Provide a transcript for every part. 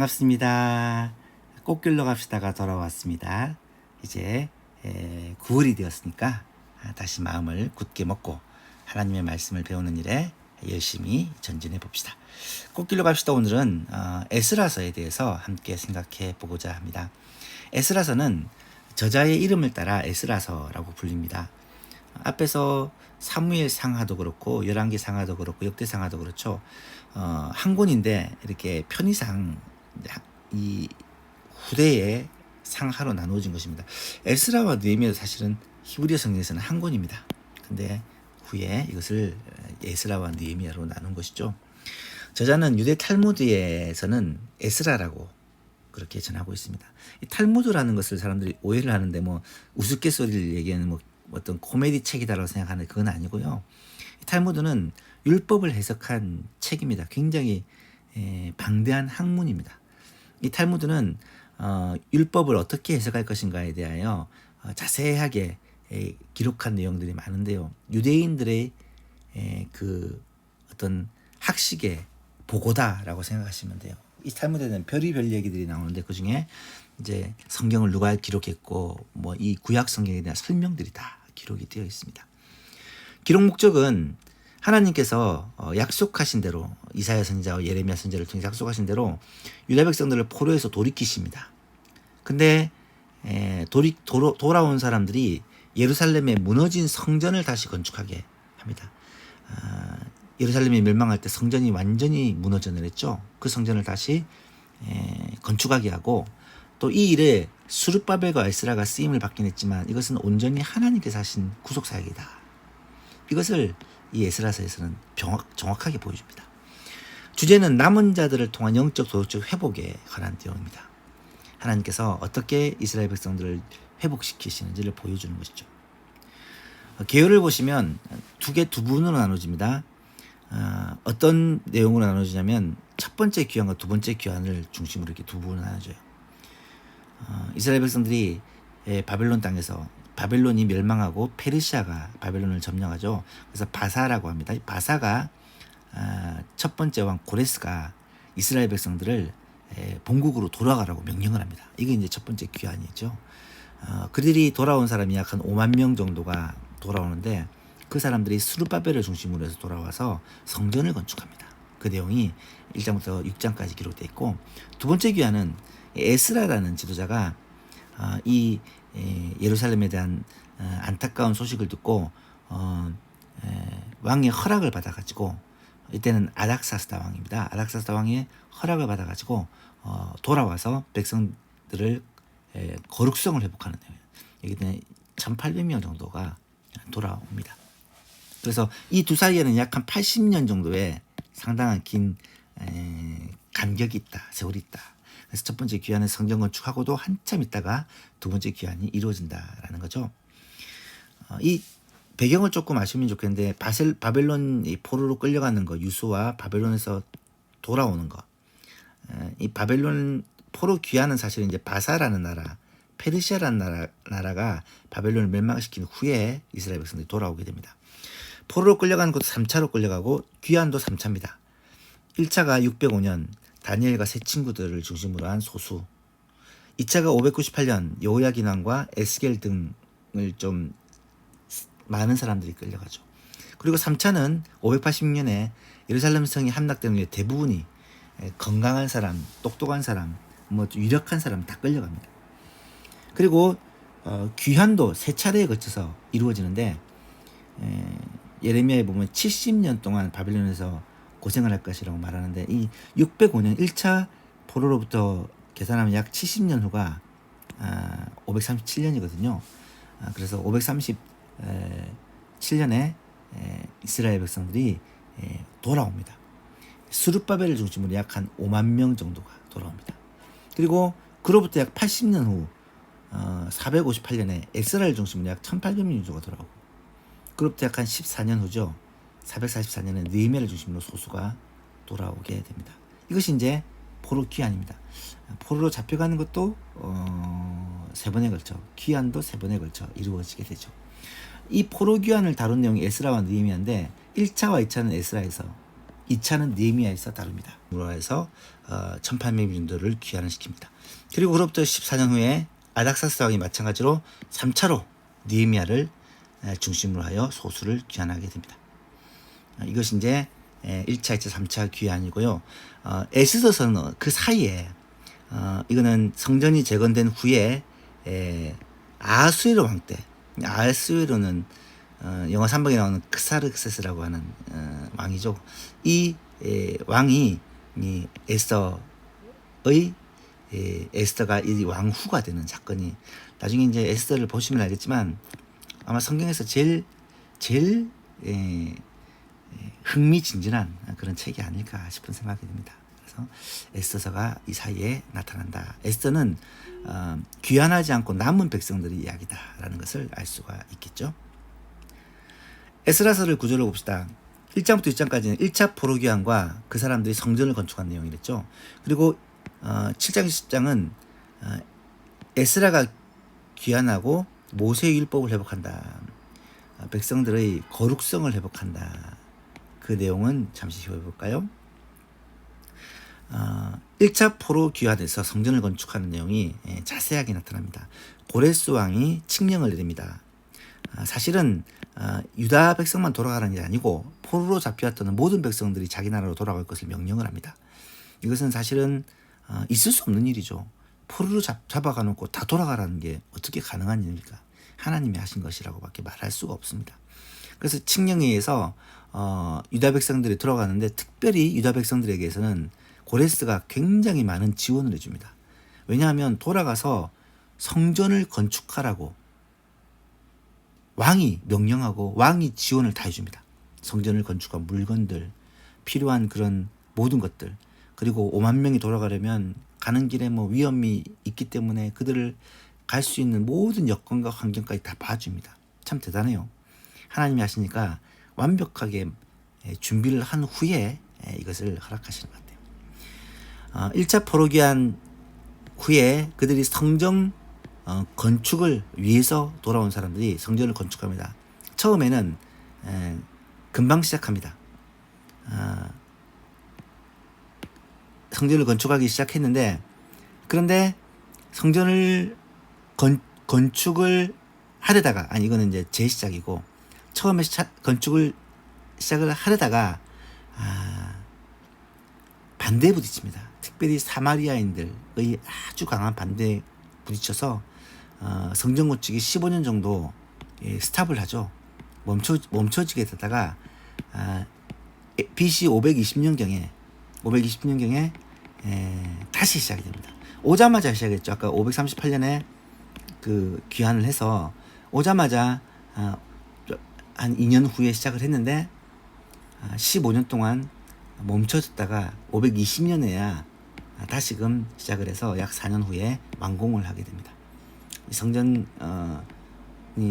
반갑습니다. 꽃길로 갑시다가 돌아왔습니다. 이제 9월이 되었으니까 다시 마음을 굳게 먹고 하나님의 말씀을 배우는 일에 열심히 전진해 봅시다. 꽃길로 갑시다. 오늘은 에스라서에 대해서 함께 생각해 보고자 합니다. 에스라서는 저자의 이름을 따라 에스라서라고 불립니다. 앞에서 사무엘 상하도 그렇고 열왕기 상하도 그렇고 역대 상하도 그렇죠. 한 권인데 이렇게 편의상 이 후대의 상하로 나누어진 것입니다. 에스라와 느헤미야도 사실은 히브리어 성경에서는 한 권입니다. 근데 후에 이것을 에스라와 느헤미야로 나눈 것이죠. 저자는 유대 탈무드에서는 에스라라고 그렇게 전하고 있습니다. 이 탈무드라는 것을 사람들이 오해를 하는데 뭐 우스갯소리를 얘기하는 뭐 어떤 코미디 책이다라고 생각하는데 그건 아니고요. 탈무드는 율법을 해석한 책입니다. 굉장히 방대한 학문입니다. 이 탈무드는 율법을 어떻게 해석할 것인가에 대하여 자세하게 기록한 내용들이 많은데요. 유대인들의 그 어떤 학식의 보고다라고 생각하시면 돼요. 이 탈무드에는 별의별 얘기들이 나오는데 그 중에 이제 성경을 누가 기록했고 뭐 이 구약 성경에 대한 설명들이 다 기록이 되어 있습니다. 기록 목적은 하나님께서 약속하신 대로 이사야 선지자와 예레미야 선지자를 통해 약속하신 대로 유다 백성들을 포로에서 돌이키십니다. 근데 돌아온 사람들이 예루살렘의 무너진 성전을 다시 건축하게 합니다. 예루살렘이 멸망할 때 성전이 완전히 무너져 내렸죠. 그 성전을 다시 건축하게 하고 또 이 일에 스룹바벨과 에스라가 쓰임을 받긴 했지만 이것은 온전히 하나님께서 하신 구속사역이다. 이것을 이 에스라서에서는 정확하게 보여줍니다. 주제는 남은 자들을 통한 영적 도덕적 회복에 관한 내용입니다. 하나님께서 어떻게 이스라엘 백성들을 회복시키시는지를 보여주는 것이죠. 계열을 보시면 두 부분으로 나눠집니다. 어떤 내용으로 나눠지냐면 첫 번째 귀환과 두 번째 귀환을 중심으로 이렇게 두 부분으로 나눠져요. 이스라엘 백성들이 바벨론 땅에서 바벨론이 멸망하고 페르시아가 바벨론을 점령하죠. 그래서 바사라고 합니다. 바사가 첫 번째 왕 고레스가 이스라엘 백성들을 본국으로 돌아가라고 명령을 합니다. 이게 이제 첫 번째 귀환이죠. 그들이 돌아온 사람이 약 한 5만 명 정도가 돌아오는데 그 사람들이 스룹바벨을 중심으로 해서 돌아와서 성전을 건축합니다. 그 내용이 1장부터 6장까지 기록되어 있고 두 번째 귀환은 에스라라는 지도자가 이 예루살렘에 대한 안타까운 소식을 듣고 왕의 허락을 받아가지고 이때는 아닥사스다 왕입니다. 아닥사스다 왕의 허락을 받아가지고 돌아와서 백성들을 거룩성을 회복하는 거예요. 여기는 1,800명 정도가 돌아옵니다. 그래서 이 두 사이에는 약 한 80년 정도의 상당한 긴 간격이 있다, 세월이 있다. 그래서 첫 번째 귀환은 성전 건축하고도 한참 있다가 두 번째 귀환이 이루어진다라는 거죠. 이 배경을 조금 아시면 좋겠는데 바벨론 포로로 끌려가는 거, 유수와 바벨론에서 돌아오는 거. 이 바벨론 포로 귀환은 사실은 이제 바사라는 나라, 페르시아라는 나라가 바벨론을 멸망시킨 후에 이스라엘 백성들이 돌아오게 됩니다. 포로로 끌려가는 것도 3차로 끌려가고 귀환도 3차입니다. 1차가 605년 다니엘과 세 친구들을 중심으로 한 소수, 2차가 598년 여호야긴 왕과 에스겔 등을 좀 많은 사람들이 끌려가죠. 그리고 3차는 586년에 예루살렘 성이 함락되는 게 대부분이 건강한 사람, 똑똑한 사람, 뭐 유력한 사람 다 끌려갑니다. 그리고 귀환도 세 차례에 거쳐서 이루어지는데 예레미야에 보면 70년 동안 바벨론에서 고생을 할 것이라고 말하는데 이 605년 1차 포로로부터 계산하면 약 70년 후가 537년이거든요. 그래서 537년에 이스라엘 백성들이 돌아옵니다. 스룹바벨을 중심으로 약 한 5만 명 정도가 돌아옵니다. 그리고 그로부터 약 80년 후 458년에 에스라를 중심으로 약 1,800명 정도가 돌아오고 그로부터 약 한 14년 후죠. 444년에 느헤미야를 중심으로 소수가 돌아오게 됩니다. 이것이 이제 포로 귀환입니다. 포로로 잡혀가는 것도 세 번에 걸쳐, 귀환도 세 번에 걸쳐 이루어지게 되죠. 이 포로 귀환을 다룬 내용이 에스라와 느헤미야인데 1차와 2차는 에스라에서 2차는 느헤미야에서 다룹니다. 무라에서 1800명들을 귀환을 시킵니다. 그리고 그로부터 14년 후에 아닥사스 왕이 마찬가지로 3차로 느헤미야를 중심으로 하여 소수를 귀환하게 됩니다. 이것이 이제 1차, 2차, 3차 귀환이고요. 에스더서는 그 사이에 이거는 성전이 재건된 후에 아하수에로 왕 때, 아하수에로는 영화 3부에 나오는 크사르크세스라고 하는 왕이죠. 이 왕이 이 에스더가 이 왕후가 되는 사건이, 나중에 이제 에스더를 보시면 알겠지만 아마 성경에서 제일 흥미진진한 그런 책이 아닐까 싶은 생각이 듭니다. 그래서 에스더서가 이 사이에 나타난다. 에스더는 귀환하지 않고 남은 백성들의 이야기다라는 것을 알 수가 있겠죠. 에스라서를 구조를 봅시다. 1장부터 6장까지는 1차 포로 귀환과 그 사람들이 성전을 건축한 내용이랬죠. 그리고 7장 10장은 에스라가 귀환하고 모세의 율법을 회복한다. 백성들의 거룩성을 회복한다. 그 내용은 잠시 후에 볼까요? 1차 포로 귀환에서 성전을 건축하는 내용이 자세하게 나타납니다. 고레스 왕이 칙령을 내립니다. 사실은 유다 백성만 돌아가는 게 아니고 포로로 잡혀왔던 모든 백성들이 자기 나라로 돌아갈 것을 명령을 합니다. 이것은 사실은 있을 수 없는 일이죠. 포로로 잡아가 놓고 다 돌아가라는 게 어떻게 가능한 일입니까? 하나님이 하신 것이라고 밖에 말할 수가 없습니다. 그래서 칙령에 의해서 유다 백성들이 돌아가는데, 특별히 유다 백성들에게서는 고레스가 굉장히 많은 지원을 해줍니다. 왜냐하면 돌아가서 성전을 건축하라고 왕이 명령하고 왕이 지원을 다 해줍니다. 성전을 건축한 물건들, 필요한 그런 모든 것들, 그리고 5만 명이 돌아가려면 가는 길에 뭐 위험이 있기 때문에 그들을 갈 수 있는 모든 여건과 환경까지 다 봐줍니다. 참 대단해요. 하나님이 하시니까 완벽하게 준비를 한 후에 이것을 허락하시는 것 같아요. 1차 포로 귀환 후에 그들이 성전 건축을 위해서 돌아온 사람들이 성전을 건축합니다. 처음에는 금방 시작합니다. 성전을 건축하기 시작했는데, 그런데 성전을 건축을 하려다가, 아니 이거는 이제 재시작이고, 처음에 건축을 시작을 하려다가 반대에 부딪힙니다. 특별히 사마리아인들의 아주 강한 반대에 부딪혀서 성전 건축이 15년 정도 스탑을 하죠. 멈춰지게 되다가 BC 520년경에 다시 시작이 됩니다. 오자마자 시작했죠. 아까 538년에 그 귀환을 해서 오자마자 한 2년 후에 시작을 했는데 15년 동안 멈춰졌다가 520년에야 다시금 시작을 해서 약 4년 후에 완공을 하게 됩니다. 이 성전이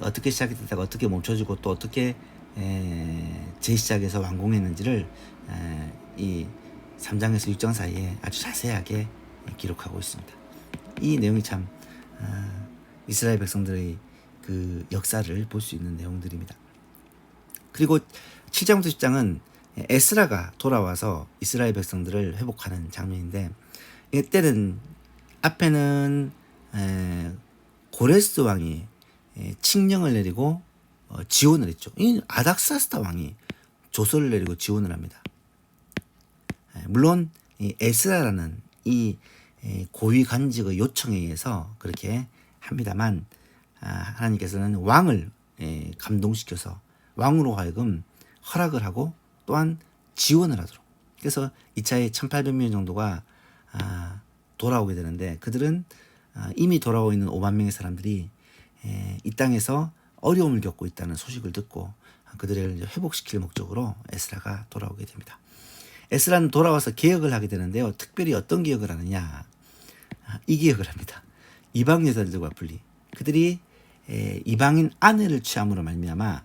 어떻게 시작이 됐다가 어떻게 멈춰지고 또 어떻게 재시작해서 완공했는지를 이 3장에서 6장 사이에 아주 자세하게 기록하고 있습니다. 이 내용이 참 이스라엘 백성들의 그 역사를 볼 수 있는 내용들입니다. 그리고 7장부터 10장은 에스라가 돌아와서 이스라엘 백성들을 회복하는 장면인데, 이때는 앞에는 고레스 왕이 칙령을 내리고 지원을 했죠. 이 아닥사스다 왕이 조서를 내리고 지원을 합니다. 물론 이 에스라라는 이 고위 관직의 요청에 의해서 그렇게 합니다만, 하나님께서는 왕을 감동시켜서 왕으로 하여금 허락을 하고 또한 지원을 하도록, 그래서 2차에 1800명 정도가 돌아오게 되는데, 그들은 이미 돌아오고 있는 5만 명의 사람들이 이 땅에서 어려움을 겪고 있다는 소식을 듣고 그들을 회복시킬 목적으로 에스라가 돌아오게 됩니다. 에스라는 돌아와서 개혁을 하게 되는데요. 특별히 어떤 개혁을 하느냐, 이 개혁을 합니다. 이방 여자들과 분리, 그들이 이방인 아내를 취함으로 말미암아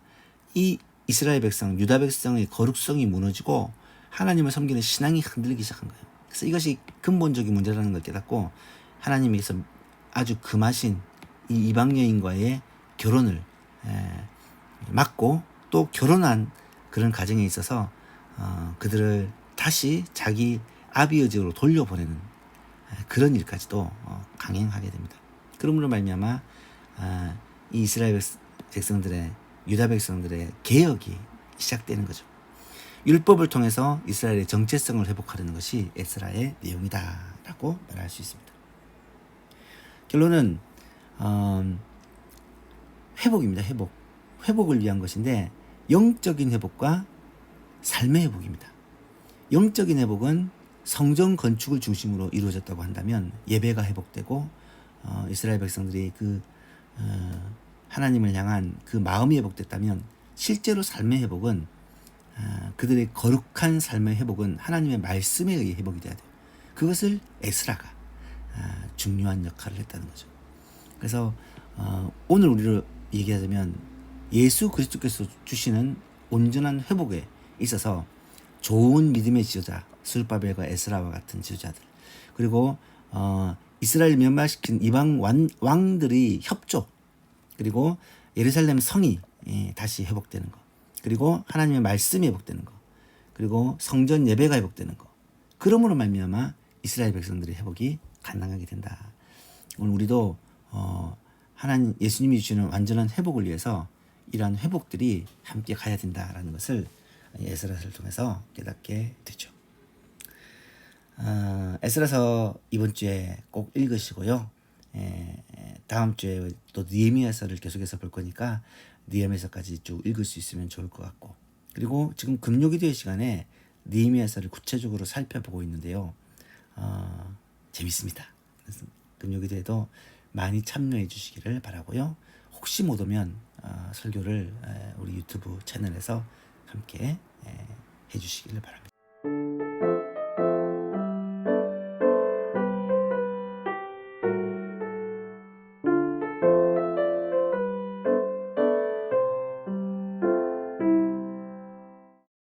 이 이스라엘 백성, 유다 백성의 거룩성이 무너지고 하나님을 섬기는 신앙이 흔들리기 시작한 거예요. 그래서 이것이 근본적인 문제라는 걸 깨닫고 하나님께서 아주 금하신 이 이방 여인과의 결혼을 막고, 또 결혼한 그런 가정에 있어서 그들을 다시 자기 아비의 집으로 돌려보내는 그런 일까지도 강행하게 됩니다. 그러므로 말미암아 이 이스라엘 백성들의 유다 백성들의 개혁이 시작되는 거죠. 율법을 통해서 이스라엘의 정체성을 회복하려는 것이 에스라의 내용이다라고 말할 수 있습니다. 결론은 회복입니다. 회복을 위한 것인데 영적인 회복과 삶의 회복입니다. 영적인 회복은 성전 건축을 중심으로 이루어졌다고 한다면 예배가 회복되고 이스라엘 백성들이 하나님을 향한 그 마음이 회복됐다면 실제로 삶의 회복은 그들의 거룩한 삶의 회복은 하나님의 말씀에 의해 회복이 돼야 돼요. 그것을 에스라가 중요한 역할을 했다는 거죠. 그래서 오늘 우리로 얘기하자면 예수 그리스도께서 주시는 온전한 회복에 있어서 좋은 믿음의 지도자 스룹바벨과 에스라와 같은 지도자들, 그리고 이스라엘 면말시킨 이방 왕들의 협조, 그리고 예루살렘 성이 다시 회복되는 것, 그리고 하나님의 말씀이 회복되는 것, 그리고 성전 예배가 회복되는 것, 그러므로 말미암아 이스라엘 백성들의 회복이 가능하게 된다. 오늘 우리도 하나님 예수님이 주시는 완전한 회복을 위해서 이러한 회복들이 함께 가야 된다라는 것을 에스라서를 통해서 깨닫게 되죠. 에스라서 이번 주에 꼭 읽으시고요. 다음 주에 또 느헤미야서를 계속해서 볼 거니까 느헤미야서까지 쭉 읽을 수 있으면 좋을 것 같고, 그리고 지금 금요기도의 시간에 느헤미야서를 구체적으로 살펴보고 있는데요. 재밌습니다. 그래서 금요기도에도 많이 참여해 주시기를 바라고요. 혹시 못 오면 설교를 우리 유튜브 채널에서 함께 해 주시기를 바랍니다.